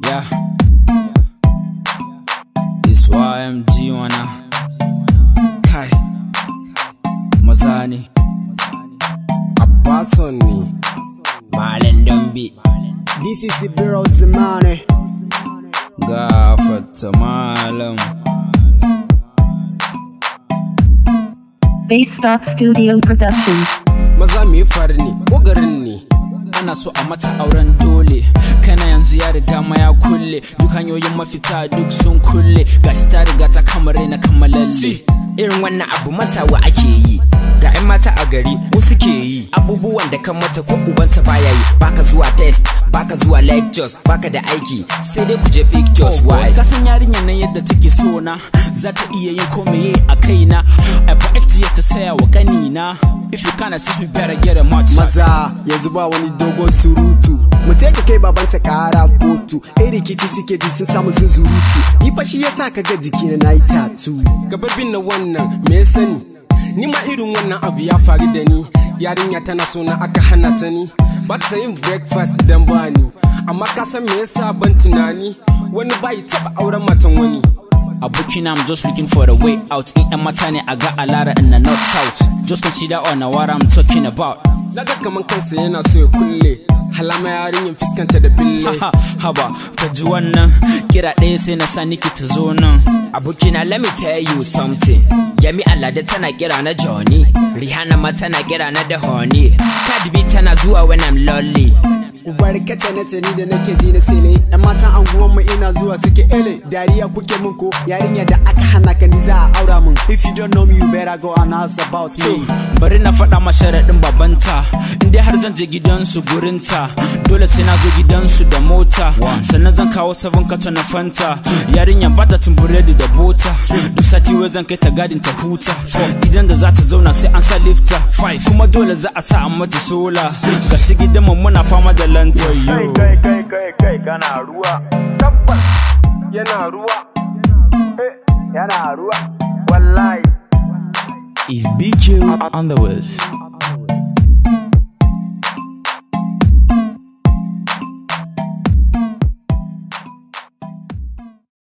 Yeah, it's YMG wana Kai Mazani Abbasoni Malen Dambi. This is the Bureau Zamane Gafata Malam Bass Stock Studio Production. Maza me farni ko garin ne ana so a mata auren dole kana yanzu ya riga ma ya kulle duk hanyoyin mafita duk sun kulle gashi ta riga ta kamare na kammalalle irin wannan abu matawa ake yi ga 'yan mata a gari mu suke yi abubuwan da kan mata ko ubanta baya yi baka zuwa test baka zuwa lectures baka da aiki sai dai ku je pictures why ka san yarinyar nan yadda take so na za ta iya yin komai a kaina I practice ta saya wa kanina if you can't assist me better get a match maza yanzu ba wani dogon surutu mu je ka kai babanta kara kotu rikici suke ji sun samu zuzurutu ni fa shi yasa kaga jikina nayi tattoo gababin na wannan me sani ni ma irin wannan abu ya faru da ni yarinya tana so na aka hana ta ni ba ta yin breakfast idan ba ni amma ka san me yasa ban tunani wani bai taba auren matan wani abokina I'm just looking for a way out in yan mata ne a ga alara in the north south just consider on what I'm talking about daga kaman kansa yana so ya kulle halama yarinyin fiskanta da bille haba ka ji wannan kira ɗaya sai na sa niki ta zo nan abokina let me tell you something Yami Alade tana kira na Johnny Rihanna ma tana kira na da Honey Cardi B tana zuwa when I'm lonely Ubarkata na tani da nake ji na sele yan matan anguwan mu ina zuwa suke ele dariya kuke mun ko yarinya da aka hana ka ni za a aura mun if you don't know me you better go and ask about me bari na faɗa ma sharaɗin babanta indai har zan je gidansu gurinta dole sai na zo gidansu da mota sannan zan kawo 7 carton na Fanta yarinya ba ta cin buredi da bota duk sati wai zan kai ta gadin ta huta gidan da za ta zauna sai an sa lifta kuma dole za a sa a mata sola gashi gidan mu muna fama da lanta kai kana ruwa tabbas yana ruwa wallahi is BQ on the West.